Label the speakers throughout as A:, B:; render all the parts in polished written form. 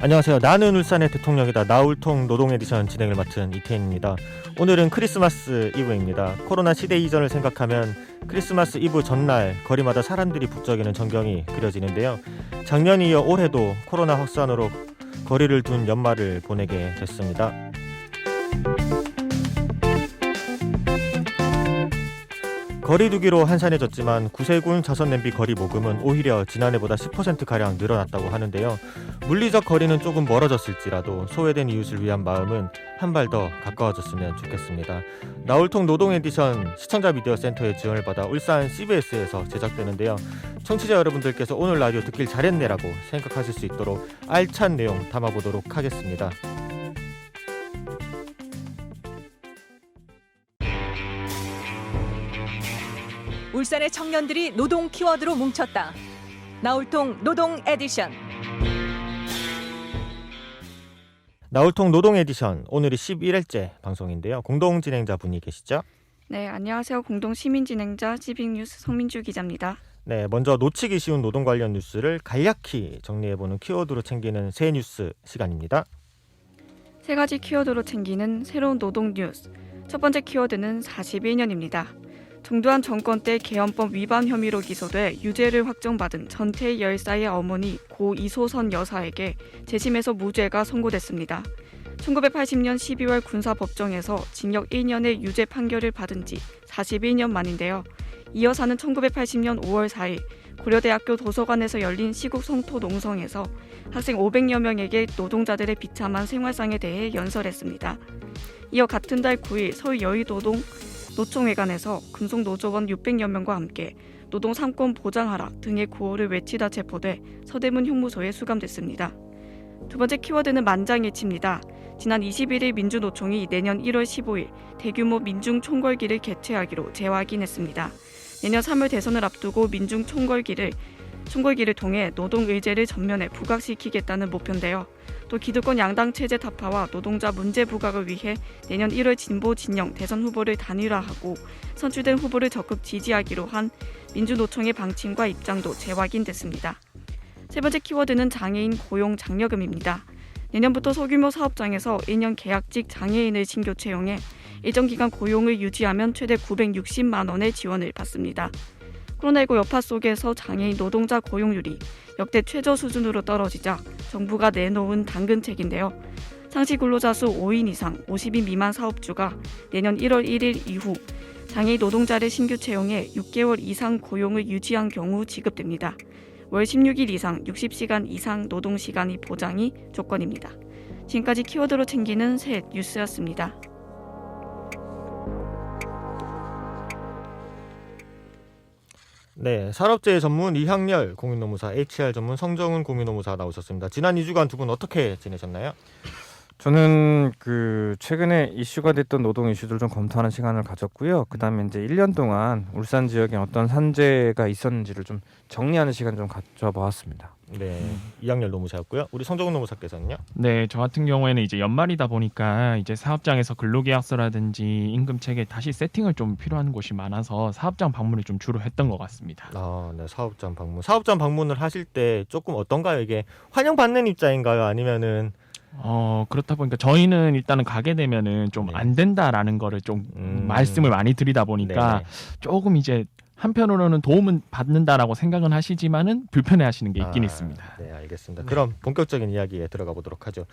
A: 안녕하세요. 나는 울산의 대통령이다. 나울통 노동 에디션 진행을 맡은 이태인입니다. 오늘은 크리스마스 이브입니다. 코로나 시대 이전을 생각하면 크리스마스 이브 전날 거리마다 사람들이 북적이는 전경이 그려지는데요. 작년에 이어 올해도 코로나 확산으로 거리를 둔 연말을 보내게 됐습니다. 거리두기로 한산해졌지만 구세군 자선냄비 거리 모금은 오히려 지난해보다 10%가량 늘어났다고 하는데요. 물리적 거리는 조금 멀어졌을지라도 소외된 이웃을 위한 마음은 한 발 더 가까워졌으면 좋겠습니다. 나울통 노동 에디션 시청자 미디어 센터의 지원을 받아 울산 CBS에서 제작되는데요. 청취자 여러분들께서 오늘 라디오 듣길 잘했네라고 생각하실 수 있도록 알찬 내용 담아보도록 하겠습니다.
B: 울산의 청년들이 노동 키워드로 뭉쳤다. 나울통 노동 에디션.
A: 나울통 노동 에디션 오늘이 11회째 방송인데요. 공동 진행자 분이 계시죠?
C: 네, 안녕하세요. 공동 시민 진행자 지빅뉴스 성민주 기자입니다.
A: 네, 먼저 놓치기 쉬운 노동 관련 뉴스를 간략히 정리해보는 키워드로 챙기는 새 뉴스 시간입니다.
C: 세 가지 키워드로 챙기는 새로운 노동 뉴스. 첫 번째 키워드는 42년입니다. 정두환 정권 때 개헌법 위반 혐의로 기소돼 유죄를 확정받은 전태희 열사의 어머니 고 이소선 여사에게 재심에서 무죄가 선고됐습니다. 1980년 12월 군사법정에서 징역 1년의 유죄 판결을 받은 지 41년 만인데요. 이 여사는 1980년 5월 4일 고려대학교 도서관에서 열린 시국 성토 농성에서 학생 500여 명에게 노동자들의 비참한 생활상에 대해 연설했습니다. 이어 같은 달 9일 서울 여의도동 노총회관에서 금속노조원 600여 명과 함께 노동 3권 보장하라 등의 구호를 외치다 체포돼 서대문 형무소에 수감됐습니다. 두 번째 키워드는 만장일치입니다. 지난 21일 민주노총이 내년 1월 15일 대규모 민중총궐기를 개최하기로 재확인했습니다. 내년 3월 대선을 앞두고 민중총궐기를 통해 노동의제를 전면에 부각시키겠다는 목표인데요. 또 기득권 양당 체제 타파와 노동자 문제 부각을 위해 내년 1월 진보 진영 대선 후보를 단일화하고 선출된 후보를 적극 지지하기로 한 민주노총의 방침과 입장도 재확인됐습니다. 세 번째 키워드는 장애인 고용 장려금입니다. 내년부터 소규모 사업장에서 1년 계약직 장애인을 신규 채용해 일정 기간 고용을 유지하면 최대 960만 원의 지원을 받습니다. 코로나19 여파 속에서 장애인 노동자 고용률이 역대 최저 수준으로 떨어지자 정부가 내놓은 당근책인데요. 상시 근로자 수 5인 이상 50인 미만 사업주가 내년 1월 1일 이후 장애인 노동자를 신규 채용해 6개월 이상 고용을 유지한 경우 지급됩니다. 월 16일 이상 60시간 이상 노동시간이 보장이 조건입니다. 지금까지 키워드로 챙기는 새 뉴스였습니다.
A: 네, 산업재해 전문 이항렬 공유노무사, HR 전문 성정은 공유노무사 나오셨습니다. 지난 2주간 두 분 어떻게 지내셨나요?
D: 저는 최근에 이슈가 됐던 노동 이슈들 좀 검토하는 시간을 가졌고요. 그다음에 이제 1년 동안 울산 지역에 어떤 산재가 있었는지를 좀 정리하는 시간 좀 가져보았습니다.
A: 네, 이항렬 노무사였고요. 우리 성정은 노무사께서는요?
E: 네, 저 같은 경우에는 이제 연말이다 보니까 이제 사업장에서 근로계약서라든지 임금 체계 다시 세팅을 좀 필요한 곳이 많아서 사업장 방문을 좀 주로 했던 것 같습니다.
A: 아, 네, 사업장 방문. 사업장 방문을 하실 때 조금 어떤가요? 이게 환영받는 입장인가요? 아니면은
E: 그렇다 보니까 저희는 일단은 가게 되면은 좀 안 된다라는 거를 좀 말씀을 많이 드리다 보니까 조금 이제 한편으로는 도움은 받는다라고 생각은 하시지만은 불편해하시는 게 있긴 있습니다.
A: 네, 알겠습니다. 그럼 본격적인 이야기에 들어가 보도록 하죠.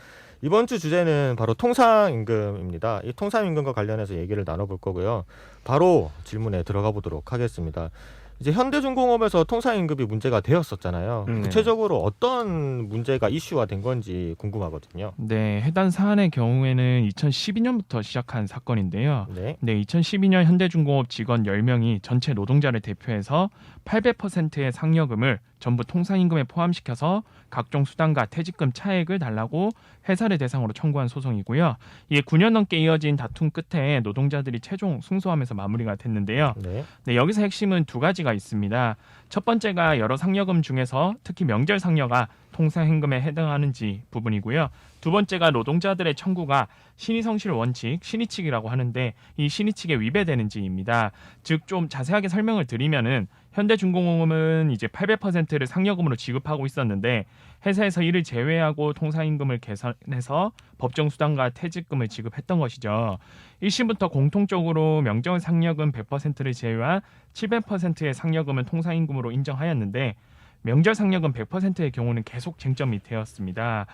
A: 이번 주 주제는 바로 통상임금입니다. 이 통상임금과 관련해서 얘기를 나눠볼 거고요. 바로 질문에 들어가 보도록 하겠습니다. 이제 현대중공업에서 통상임금이 문제가 되었었잖아요. 구체적으로 어떤 문제가 이슈화 된 건지 궁금하거든요.
E: 네, 해당 사안의 경우에는 2012년부터 시작한 사건인데요.
A: 네.
E: 2012년 현대중공업 직원 10명이 전체 노동자를 대표해서 800%의 상여금을 전부 통상임금에 포함시켜서 각종 수당과 퇴직금 차액을 달라고 회사를 대상으로 청구한 소송이고요. 이게 9년 넘게 이어진 다툼 끝에 노동자들이 최종 승소하면서 마무리가 됐는데요. 네, 여기서 핵심은 두 가지가 있습니다. 첫 번째가 여러 상여금 중에서 특히 명절 상여가 통상임금에 해당하는지 부분이고요. 두 번째가 노동자들의 청구가 신의성실 원칙, 신의칙이라고 하는데 이 신의칙에 위배되는지입니다. 즉 좀 자세하게 설명을 드리면은 현대중공업은 이제 800%를 상여금으로 지급하고 있었는데 회사에서 이를 제외하고 통상임금을 계산해서 법정수당과 퇴직금을 지급했던 것이죠. 1심부터 공통적으로 명절 상여금 100%를 제외한 700%의 상여금은 통상임금으로 인정하였는데 명절 상여금 100%의 경우는 계속 쟁점이 되었습니다.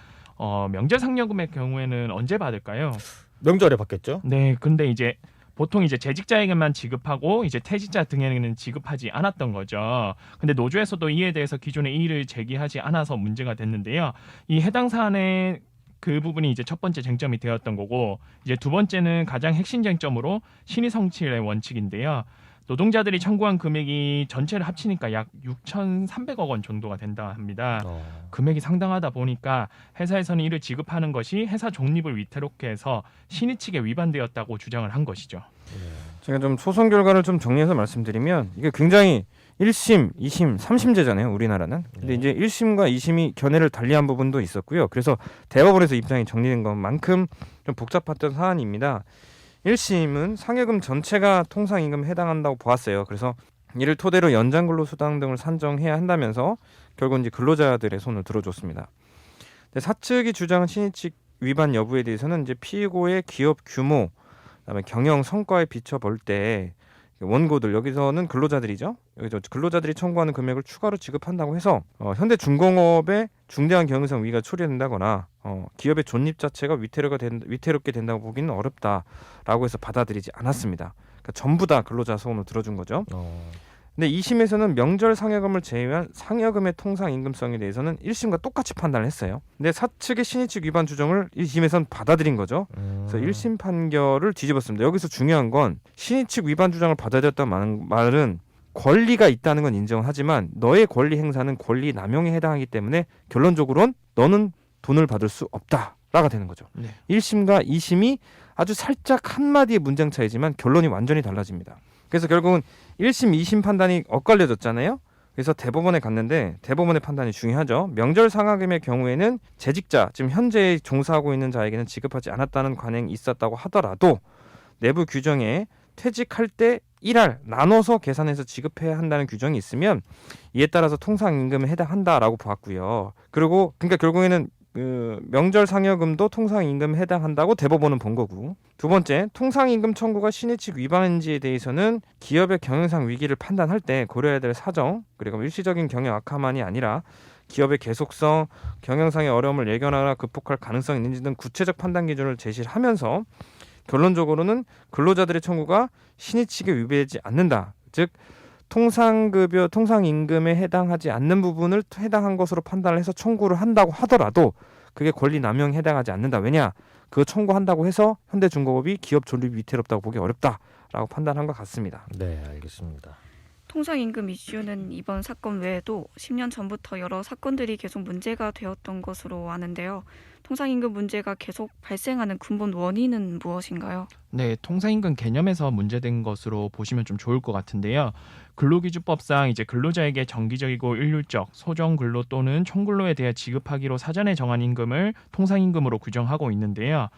E: 명절 상여금의 경우에는 언제 받을까요?
A: 명절에 받겠죠?
E: 네, 근데 이제 보통 이제 재직자에게만 지급하고 이제 퇴직자 등에게는 지급하지 않았던 거죠. 근데 노조에서도 이에 대해서 기존에 이의를 제기하지 않아서 문제가 됐는데요. 이 해당 사안의 그 부분이 이제 첫 번째 쟁점이 되었던 거고, 이제 두 번째는 가장 핵심 쟁점으로 신의성실의 원칙인데요. 노동자들이 청구한 금액이 전체를 합치니까 약 6,300억 원 정도가 된다 합니다. 금액이 상당하다 보니까 회사에서는 이를 지급하는 것이 회사 존립을 위태롭게 해서 신의칙에 위반되었다고 주장을 한 것이죠.
D: 제가 좀 소송 결과를 좀 정리해서 말씀드리면 이게 굉장히 1심, 2심, 3심제잖아요, 우리나라는. 근데 이제 1심과 2심이 견해를 달리한 부분도 있었고요. 그래서 대법원에서 입장이 정리된 것만큼 좀 복잡했던 사안입니다. 1심은 상여금 전체가 통상임금에 해당한다고 보았어요. 그래서 이를 토대로 연장근로수당 등을 산정해야 한다면서 결국 이제 근로자들의 손을 들어줬습니다. 근데 사측이 주장한 신의칙 위반 여부에 대해서는 이제 피고의 기업 규모, 그다음에 경영 성과에 비춰볼 때 원고들, 여기서는 근로자들이죠. 여기서 근로자들이 청구하는 금액을 추가로 지급한다고 해서 현대중공업의 중대한 경영상 위기가 초래된다거나 기업의 존립 자체가 위태롭게 된다고 보기는 어렵다라고 해서 받아들이지 않았습니다. 그러니까 전부 다 근로자 소원을 들어준 거죠. 근데 2심에서는 명절 상여금을 제외한 상여금의 통상임금성에 대해서는 1심과 똑같이 판단을 했어요. 근데 사측의 신의칙 위반 주장을 2심에서는 받아들인 거죠. 그래서 1심 판결을 뒤집었습니다. 여기서 중요한 건 신의칙 위반 주장을 받아들였다는 말은 권리가 있다는 건 인정을 하지만 너의 권리 행사는 권리 남용에 해당하기 때문에 결론적으로는 너는 돈을 받을 수 없다라가 되는 거죠.
E: 네.
D: 1심과 2심이 아주 살짝 한마디의 문장 차이지만 결론이 완전히 달라집니다. 그래서 결국은 1심, 2심 판단이 엇갈려졌잖아요. 그래서 대법원에 갔는데 대법원의 판단이 중요하죠. 명절 상여금의 경우에는 재직자, 지금 현재 종사하고 있는 자에게는 지급하지 않았다는 관행이 있었다고 하더라도 내부 규정에 퇴직할 때 1할 나눠서 계산해서 지급해야 한다는 규정이 있으면 이에 따라서 통상임금에 해당한다라고 보았고요. 그리고 그러니까 결국에는 명절 상여금도 통상임금에 해당한다고 대법원은 본 거고, 두 번째, 통상임금 청구가 신의칙 위반인지에 대해서는 기업의 경영상 위기를 판단할 때 고려해야 될 사정, 그리고 일시적인 경영 악화만이 아니라 기업의 계속성, 경영상의 어려움을 예견하거나 극복할 가능성이 있는지 등 구체적 판단 기준을 제시를 하면서 결론적으로는 근로자들의 청구가 신의칙에 위배되지 않는다. 즉 통상급여, 통상임금에 해당하지 않는 부분을 해당한 것으로 판단을 해서 청구를 한다고 하더라도 그게 권리 남용에 해당하지 않는다. 왜냐? 그거 청구한다고 해서 현대중공업이 기업 존립이 위태롭다고 보기 어렵다라고 판단한 것 같습니다.
A: 네, 알겠습니다.
C: 통상임금 이슈는 이번 사건 외에도 10년 전부터 여러 사건들이 계속 문제가 되었던 것으로 아는데요. 통상임금 문제가 계속 발생하는 근본 원인은 무엇인가요?
E: 네, 통상임금 개념에서 문제된 것으로 보시면 좀 좋을 것 같은데요. 근로기준법상 이제 근로자에게 정기적이고 일률적 소정 근로 또는 총근로에 대해 지급하기로 사전에 정한 임금을 통상임금으로 규정하고 있는데요.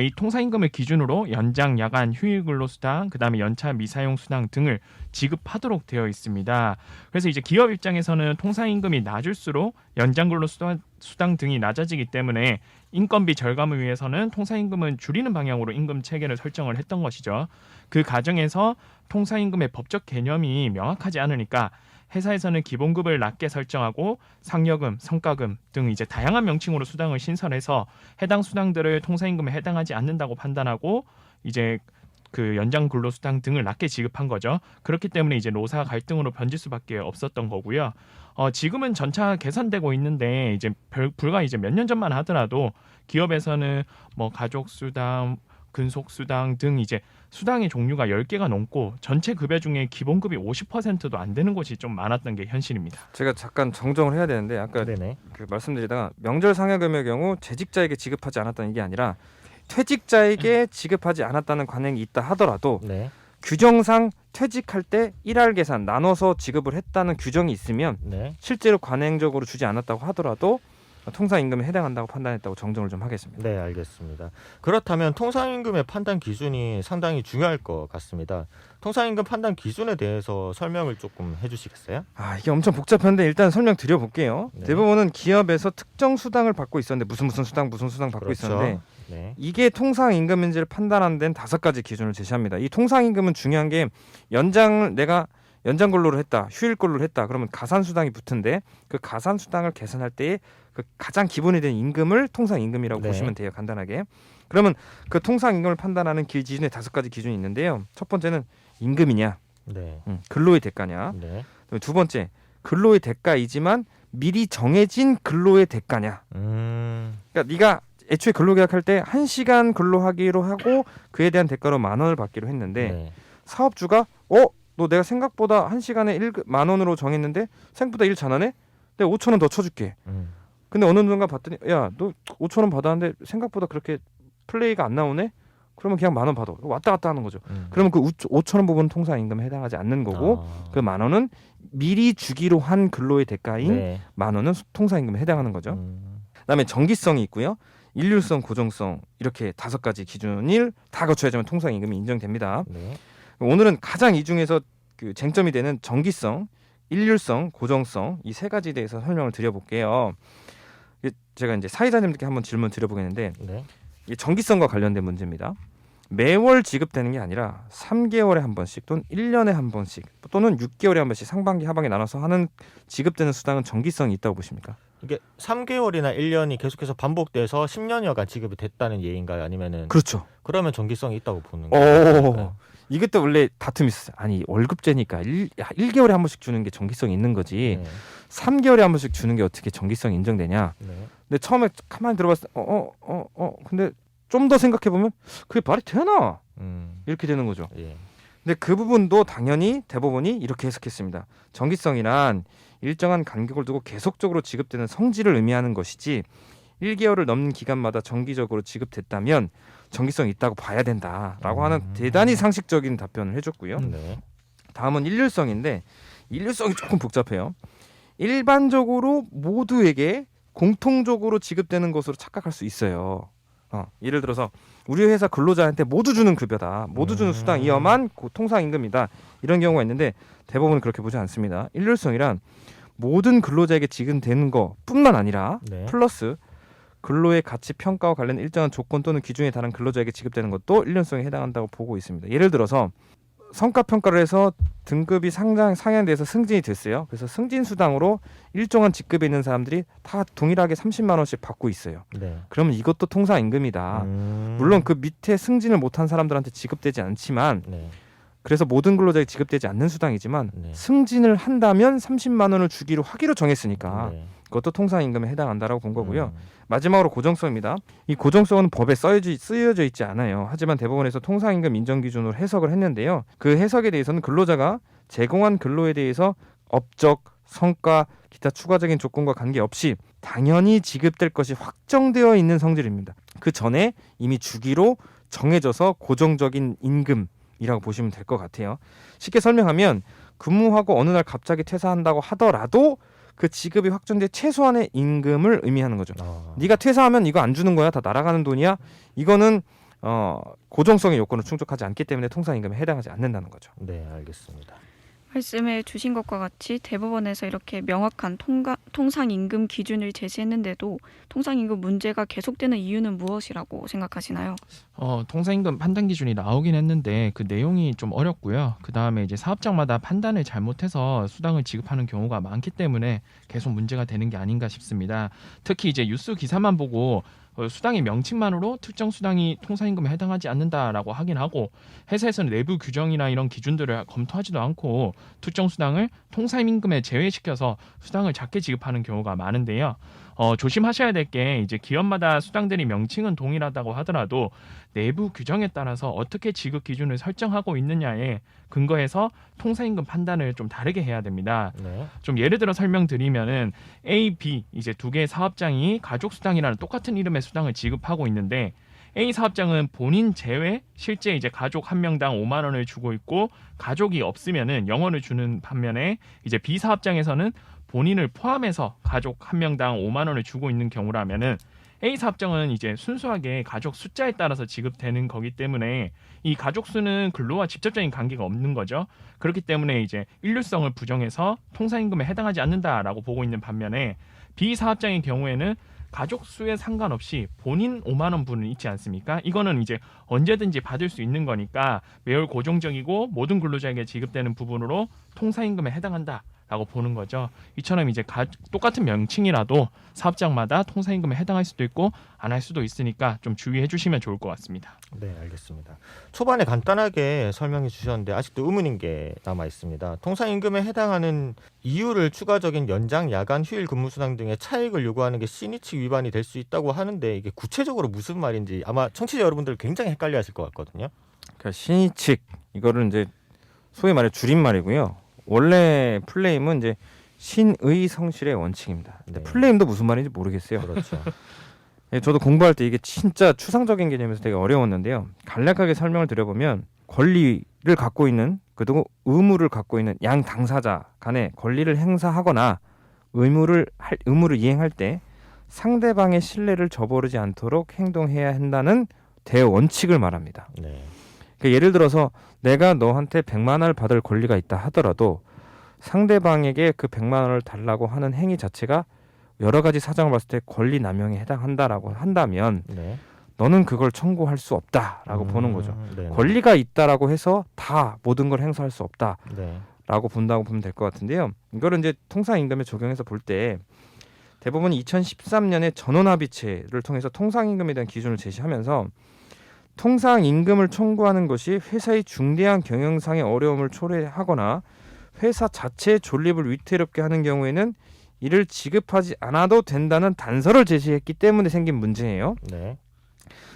E: 이 통상임금을 기준으로 연장, 야간, 휴일 근로수당, 그다음에 연차 미사용 수당 등을 지급하도록 되어 있습니다. 그래서 이제 기업 입장에서는 통상임금이 낮을수록 연장 근로수당 등이 낮아지기 때문에 인건비 절감을 위해서는 통상임금은 줄이는 방향으로 임금 체계를 설정을 했던 것이죠. 그 과정에서 통상임금의 법적 개념이 명확하지 않으니까 회사에서는 기본급을 낮게 설정하고 상여금, 성과금 등 이제 다양한 명칭으로 수당을 신설해서 해당 수당들을 통상임금에 해당하지 않는다고 판단하고 이제 그 연장 근로수당 등을 낮게 지급한 거죠. 그렇기 때문에 이제 노사 갈등으로 번질 수밖에 없었던 거고요. 지금은 점차 개선되고 있는데 이제 불과 이제 몇 년 전만 하더라도 기업에서는 뭐 가족수당, 근속수당 등 이제 수당의 종류가 10개가 넘고 전체 급여 중에 기본급이 50%도 안 되는 곳이 좀 많았던 게 현실입니다.
D: 제가 잠깐 정정을 해야 되는데 아까
A: 네네.
D: 그 말씀드리다가 명절 상여금의 경우 재직자에게 지급하지 않았다는 게 아니라 퇴직자에게 지급하지 않았다는 관행이 있다 하더라도
A: 네.
D: 규정상 퇴직할 때 1할 계산 나눠서 지급을 했다는 규정이 있으면
A: 네.
D: 실제로 관행적으로 주지 않았다고 하더라도 통상임금에 해당한다고 판단했다고 정정을 좀 하겠습니다.
A: 네, 알겠습니다. 그렇다면 통상임금의 판단 기준이 상당히 중요할 것 같습니다. 통상임금 판단 기준에 대해서 설명을 조금 해주시겠어요?
D: 이게 엄청 복잡한데 일단 설명드려볼게요.
A: 네.
D: 대부분은 기업에서 특정 수당을 받고 있었는데 무슨 수당 받고
A: 그렇죠.
D: 있었는데
A: 네.
D: 이게 통상임금인지를 판단하는 데는 5가지 기준을 제시합니다. 이 통상임금은 중요한 게 내가 연장 근로를 했다, 휴일 근로를 했다. 그러면 가산수당이 붙은데 그 가산수당을 계산할 때에 그 가장 기본이 된 임금을 통상임금이라고
A: 네.
D: 보시면 돼요. 간단하게. 그러면 그 통상임금을 판단하는 기준에 5가지 기준이 있는데요. 첫 번째는 임금이냐,
A: 네.
D: 근로의 대가냐.
A: 네.
D: 두 번째, 근로의 대가이지만 미리 정해진 근로의 대가냐. 그러니까 네가 애초에 근로계약할 때 1시간 근로하기로 하고 그에 대한 대가로 10,000원을 받기로 했는데
A: 네.
D: 사업주가 너 내가 생각보다 1시간에 10,000원으로 정했는데 생각보다 일 잘하네? 내가 5,000원 더 쳐줄게. 근데 어느 순간 봤더니 야, 너 5,000원 받았는데 생각보다 그렇게 플레이가 안 나오네? 그러면 그냥 10,000원 받아. 왔다 갔다 하는 거죠. 그러면 그 5,000원 부분은 통상임금에 해당하지 않는 거고 그 10,000원은 미리 주기로 한 근로의 대가인
A: 네.
D: 10,000원은 통상임금에 해당하는 거죠. 그다음에 정기성이 있고요. 일률성, 고정성 이렇게 5가지 기준을 다 거쳐야지만 통상임금이 인정됩니다.
A: 네.
D: 오늘은 가장 이 중에서 그 쟁점이 되는 정기성, 일률성, 고정성 이 3가지에 대해서 설명을 드려볼게요. 제가 이제 사회자님들께 한번 질문 드려보겠는데
A: 네.
D: 이 정기성과 관련된 문제입니다. 매월 지급되는 게 아니라 3개월에 한 번씩 또는 1년에 한 번씩 또는 6개월에 한 번씩 상반기 하반기 나눠서 하는 지급되는 수당은 정기성이 있다고 보십니까?
A: 이게 3개월이나 1년이 계속해서 반복돼서 10년여간 지급이 됐다는 예인가요? 아니면은
D: 그렇죠.
A: 그러면 정기성이 있다고 보는 거예요?
D: 이것도 원래 다툼이 있었어요. 아니 월급제니까 1개월에 한 번씩 주는 게 정기성이 있는 거지.
A: 네.
D: 3개월에 한 번씩 주는 게 어떻게 정기성이 인정되냐?
A: 네.
D: 근데 처음에 가만히 들어봤을 때 근데 좀 더 생각해 보면 그게 말이 되나? 이렇게 되는 거죠.
A: 예.
D: 근데 그 부분도 당연히 대법원이 이렇게 해석했습니다. 정기성이란 일정한 간격을 두고 계속적으로 지급되는 성질을 의미하는 것이지 1개월을 넘는 기간마다 정기적으로 지급됐다면 정기성이 있다고 봐야 된다라고 하는 대단히 상식적인 답변을 해줬고요.
A: 네.
D: 다음은 일률성인데 일률성이 조금 복잡해요. 일반적으로 모두에게 공통적으로 지급되는 것으로 착각할 수 있어요. 예를 들어서 우리 회사 근로자한테 모두 주는 급여다, 모두 주는 수당이어만 통상임금이다 이런 경우가 있는데 대법원은 그렇게 보지 않습니다. 일률성이란 모든 근로자에게 지급되는 것뿐만 아니라
A: 네.
D: 플러스 근로의 가치 평가와 관련 일정한 조건 또는 기준에 달한 근로자에게 지급되는 것도 일률성에 해당한다고 보고 있습니다. 예를 들어서 성과 평가를 해서 등급이 상향돼서 승진이 됐어요. 그래서 승진 수당으로 일정한 직급에 있는 사람들이 다 동일하게 30만 원씩 받고 있어요.
A: 네.
D: 그러면 이것도 통상임금이다. 물론 그 밑에 승진을 못한 사람들한테 지급되지 않지만
A: 네.
D: 그래서 모든 근로자에게 지급되지 않는 수당이지만
A: 네.
D: 승진을 한다면 30만 원을 하기로 정했으니까
A: 네.
D: 그것도 통상임금에 해당한다라고 본 거고요. 마지막으로 고정성입니다. 이 고정성은 법에 쓰여져 있지 않아요. 하지만 대법원에서 통상임금 인정 기준으로 해석을 했는데요. 그 해석에 대해서는 근로자가 제공한 근로에 대해서 업적, 성과, 기타 추가적인 조건과 관계없이 당연히 지급될 것이 확정되어 있는 성질입니다. 그 전에 이미 주기로 정해져서 고정적인 임금이라고 보시면 될 것 같아요. 쉽게 설명하면 근무하고 어느 날 갑자기 퇴사한다고 하더라도 그 지급이 확정된 최소한의 임금을 의미하는 거죠. 네가 퇴사하면 이거 안 주는 거야, 다 날아가는 돈이야. 이거는 고정성의 요건을 충족하지 않기 때문에 통상임금에 해당하지 않는다는 거죠.
A: 네, 알겠습니다.
C: 말씀해 주신 것과 같이 대법원에서 이렇게 명확한 통상임금 기준을 제시했는데도 통상임금 문제가 계속되는 이유는 무엇이라고 생각하시나요?
E: 통상임금 판단 기준이 나오긴 했는데 그 내용이 좀 어렵고요. 그 다음에 이제 사업장마다 판단을 잘못해서 수당을 지급하는 경우가 많기 때문에 계속 문제가 되는 게 아닌가 싶습니다. 특히 이제 뉴스 기사만 보고 수당의 명칭만으로 특정 수당이 통상임금에 해당하지 않는다라고 하긴 하고 회사에서는 내부 규정이나 이런 기준들을 검토하지도 않고 특정 수당을 통상임금에 제외시켜서 수당을 작게 지급하는 경우가 많은데요. 조심하셔야 될 게 이제 기업마다 수당들이 명칭은 동일하다고 하더라도 내부 규정에 따라서 어떻게 지급 기준을 설정하고 있느냐에 근거해서 통상임금 판단을 좀 다르게 해야 됩니다.
A: 네.
E: 좀 예를 들어 설명드리면은 A, B 이제 두 개의 사업장이 가족 수당이라는 똑같은 이름의 수당을 지급하고 있는데 A 사업장은 본인 제외 실제 이제 가족 한 명당 5만 원을 주고 있고 가족이 없으면은 0원을 주는 반면에 이제 B 사업장에서는 본인을 포함해서 가족 한 명당 5만 원을 주고 있는 경우라면은 A 사업장은 이제 순수하게 가족 숫자에 따라서 지급되는 거기 때문에 이 가족 수는 근로와 직접적인 관계가 없는 거죠. 그렇기 때문에 이제 일류성을 부정해서 통상임금에 해당하지 않는다라고 보고 있는 반면에 B 사업장의 경우에는 가족 수에 상관없이 본인 5만 원 분은 있지 않습니까? 이거는 이제 언제든지 받을 수 있는 거니까 매월 고정적이고 모든 근로자에게 지급되는 부분으로 통상임금에 해당한다라고 보는 거죠. 이처럼 이제 똑같은 명칭이라도 사업장마다 통상임금에 해당할 수도 있고 안 할 수도 있으니까 좀 주의해 주시면 좋을 것 같습니다.
A: 네, 알겠습니다. 초반에 간단하게 설명해 주셨는데 아직도 의문인 게 남아 있습니다. 통상임금에 해당하는 이유를 추가적인 연장, 야간, 휴일 근무 수당 등의 차익을 요구하는 게 신의칙 위반이 될 수 있다고 하는데 이게 구체적으로 무슨 말인지 아마 청취자 여러분들 굉장히 헷갈려하실 것 같거든요.
D: 그러니까 신의칙 이거를 이제 소위 말해 줄임말이고요. 원래 풀네임은 이제 신의 성실의 원칙입니다. 근데
A: 네.
D: 풀네임도 무슨 말인지 모르겠어요.
A: 그렇죠.
D: 예, 저도 공부할 때 이게 진짜 추상적인 개념에서 되게 어려웠는데요. 간략하게 설명을 드려보면 권리를 갖고 있는 그리고 의무를 갖고 있는 양 당사자 간에 권리를 행사하거나 의무를 이행할 때 상대방의 신뢰를 저버리지 않도록 행동해야 한다는 대원칙을 말합니다.
A: 네.
D: 그러니까 예를 들어서 내가 너한테 100만 원을 받을 권리가 있다 하더라도 상대방에게 그 100만 원을 달라고 하는 행위 자체가 여러 가지 사정을 봤을 때 권리 남용에 해당한다라고 한다면
A: 네.
D: 너는 그걸 청구할 수 없다라고 보는 거죠.
A: 네.
D: 권리가 있다라고 해서 다 모든 걸 행사할 수 없다라고
A: 네.
D: 본다고 보면 될 것 같은데요. 이거를 이제 통상임금에 적용해서 볼 때 대법원이 2013년에 전원합의체를 통해서 통상임금에 대한 기준을 제시하면서 통상임금을 청구하는 것이 회사의 중대한 경영상의 어려움을 초래하거나 회사 자체의 존립을 위태롭게 하는 경우에는 이를 지급하지 않아도 된다는 단서를 제시했기 때문에 생긴 문제예요.
A: 네.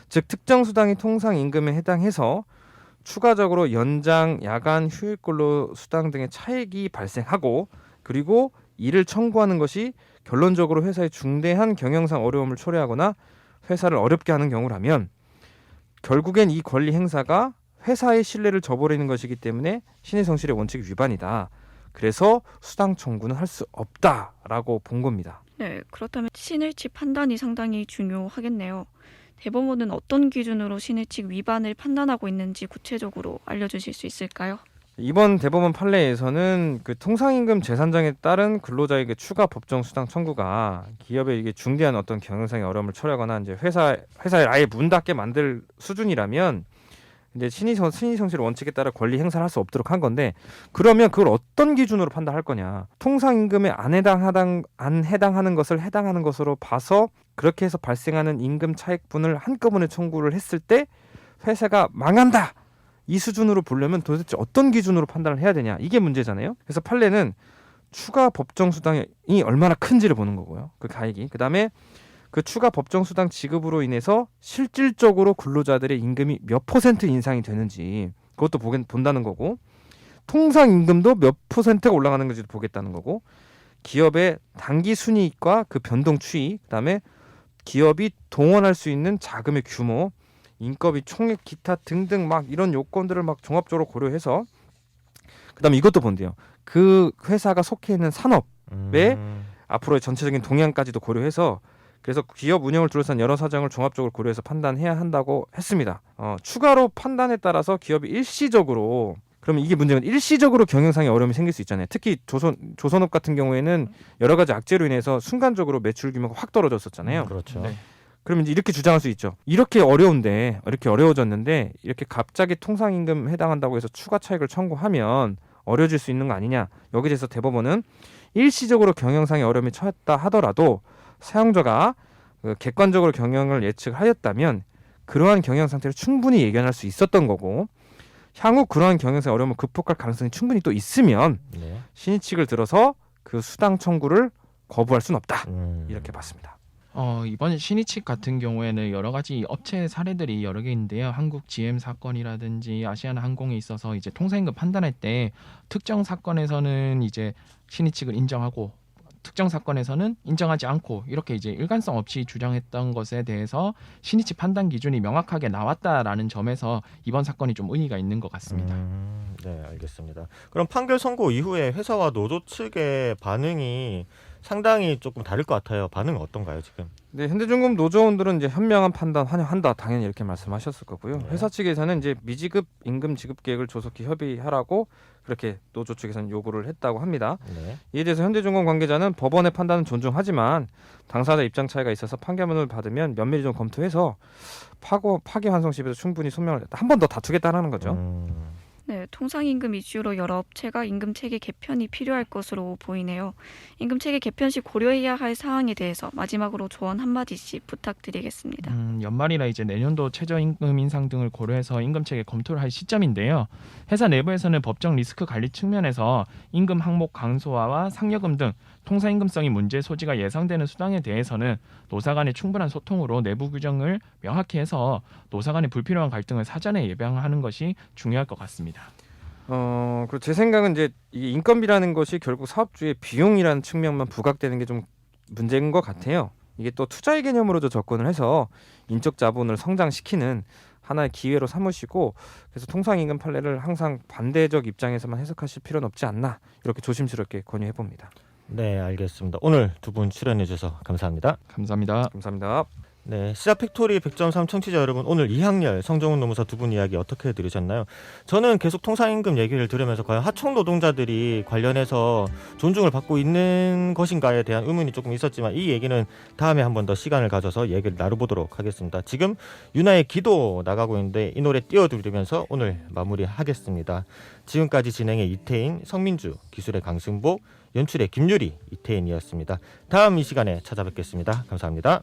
D: 즉 특정 수당이 통상임금에 해당해서 추가적으로 연장, 야간, 휴일근로 수당 등의 차익이 발생하고 그리고 이를 청구하는 것이 결론적으로 회사의 중대한 경영상 어려움을 초래하거나 회사를 어렵게 하는 경우라면 결국엔 이 권리 행사가 회사의 신뢰를 저버리는 것이기 때문에 신의성실의 원칙 위반이다. 그래서 수당 청구는 할 수 없다라고 본 겁니다.
C: 네, 그렇다면 신의칙 판단이 상당히 중요하겠네요. 대법원은 어떤 기준으로 신의칙 위반을 판단하고 있는지 구체적으로 알려주실 수 있을까요?
D: 이번 대법원 판례에서는 그 통상임금 재산정에 따른 근로자에게 추가 법정 수당 청구가 기업의 이게 중대한 어떤 경영상의 어려움을 초래하거나 이제 회사를 아예 문 닫게 만들 수준이라면 이제 신의성실 원칙에 따라 권리 행사를 할 수 없도록 한 건데 그러면 그걸 어떤 기준으로 판단할 거냐? 통상임금에 안 해당하는 것을 해당하는 것으로 봐서 그렇게 해서 발생하는 임금 차익분을 한꺼번에 청구를 했을 때 회사가 망한다. 이 수준으로 보려면 도대체 어떤 기준으로 판단을 해야 되냐 이게 문제잖아요. 그래서 판례는 추가 법정 수당이 얼마나 큰지를 보는 거고요. 그 가액이 그다음에 그 추가 법정 수당 지급으로 인해서 실질적으로 근로자들의 임금이 몇 % 인상이 되는지 그것도 본다는 거고 통상 임금도 몇 %가 올라가는 건지도 보겠다는 거고 기업의 단기 순이익과 그 변동 추이 그다음에 기업이 동원할 수 있는 자금의 규모 인건비 총액 기타 등등 막 이런 요건들을 막 종합적으로 고려해서 그다음에 이것도 본대요. 그 회사가 속해 있는 산업의 앞으로의 전체적인 동향까지도 고려해서 그래서 기업 운영을 둘러싼 여러 사정을 종합적으로 고려해서 판단해야 한다고 했습니다. 추가로 판단에 따라서 기업이 일시적으로 그러면 이게 문제는 일시적으로 경영상의 어려움이 생길 수 있잖아요. 특히 조선업 같은 경우에는 여러 가지 악재로 인해서 순간적으로 매출 규모가 확 떨어졌었잖아요.
A: 그렇죠.
E: 네.
D: 그러면 이제 이렇게 주장할 수 있죠. 이렇게 어려워졌는데 이렇게 갑자기 통상임금 해당한다고 해서 추가 차익을 청구하면 어려워질 수 있는 거 아니냐. 여기에 대해서 대법원은 일시적으로 경영상의 어려움이 처했다 하더라도 사용자가 객관적으로 경영을 예측하였다면 그러한 경영 상태를 충분히 예견할 수 있었던 거고 향후 그러한 경영상의 어려움을 극복할 가능성이 충분히 또 있으면
A: 네.
D: 신의칙을 들어서 그 수당 청구를 거부할 수는 없다. 이렇게 봤습니다.
E: 이번 신의칙 같은 경우에는 여러 가지 업체 사례들이 여러 개 있는데요. 한국 GM 사건이라든지 아시아나항공에 있어서 이제 통상임금 판단할 때 특정 사건에서는 이제 신의칙을 인정하고 특정 사건에서는 인정하지 않고 이렇게 이제 일관성 없이 주장했던 것에 대해서 신이치 판단 기준이 명확하게 나왔다라는 점에서 이번 사건이 좀 의의가 있는 것 같습니다.
A: 네, 알겠습니다. 그럼 판결 선고 이후에 회사와 노조 측의 반응이 상당히 조금 다를 것 같아요. 반응은 어떤가요, 지금?
D: 네, 현대중공업 노조원들은 이제 현명한 판단 환영한다 당연히 이렇게 말씀하셨을 거고요.
A: 네.
D: 회사 측에서는 이제 미지급 임금 지급 계획을 조속히 협의하라고 그렇게 노조 측에서는 요구를 했다고 합니다.
A: 네.
D: 이에 대해서 현대중공업 관계자는 법원의 판단은 존중하지만 당사자 입장 차이가 있어서 판결문을 받으면 면밀히 좀 검토해서 파기환송 시에서 충분히 소명을 한 번 더 다투겠다라는 거죠.
C: 네, 통상임금 이슈로 여러 업체가 임금 체계 개편이 필요할 것으로 보이네요. 임금 체계 개편 시 고려해야 할 사항에 대해서 마지막으로 조언 한마디씩 부탁드리겠습니다.
E: 연말이라 이제 내년도 최저임금 인상 등을 고려해서 임금 체계 검토를 할 시점인데요. 회사 내부에서는 법적 리스크 관리 측면에서 임금 항목 강소화와 상여금 등 통상임금성이 문제 소지가 예상되는 수당에 대해서는 노사 간의 충분한 소통으로 내부 규정을 명확히 해서 노사 간의 불필요한 갈등을 사전에 예방하는 것이 중요할 것 같습니다.
D: 그리고 제 생각은 이제 이 인건비라는 것이 결국 사업주의 비용이라는 측면만 부각되는 게 좀 문제인 것 같아요. 이게 또 투자의 개념으로도 접근을 해서 인적 자본을 성장시키는 하나의 기회로 삼으시고 그래서 통상임금 판례를 항상 반대적 입장에서만 해석하실 필요는 없지 않나 이렇게 조심스럽게 권유해 봅니다.
A: 네, 알겠습니다. 오늘 두 분 출연해 주셔서 감사합니다.
E: 감사합니다.
D: 감사합니다.
A: 네, 시사 팩토리 100.3 청취자 여러분, 오늘 이학렬, 성정훈 노무사 두 분 이야기 어떻게 들으셨나요? 저는 계속 통상임금 얘기를 들으면서 과연 하청 노동자들이 관련해서 존중을 받고 있는 것인가에 대한 의문이 조금 있었지만 이 얘기는 다음에 한 번 더 시간을 가져서 얘기를 나눠보도록 하겠습니다. 지금 유나의 기도 나가고 있는데 이 노래 띄워드리면서 오늘 마무리하겠습니다. 지금까지 진행의 이태인, 성민주, 기술의 강승복, 연출의 김유리, 이태인이었습니다. 다음 이 시간에 찾아뵙겠습니다. 감사합니다.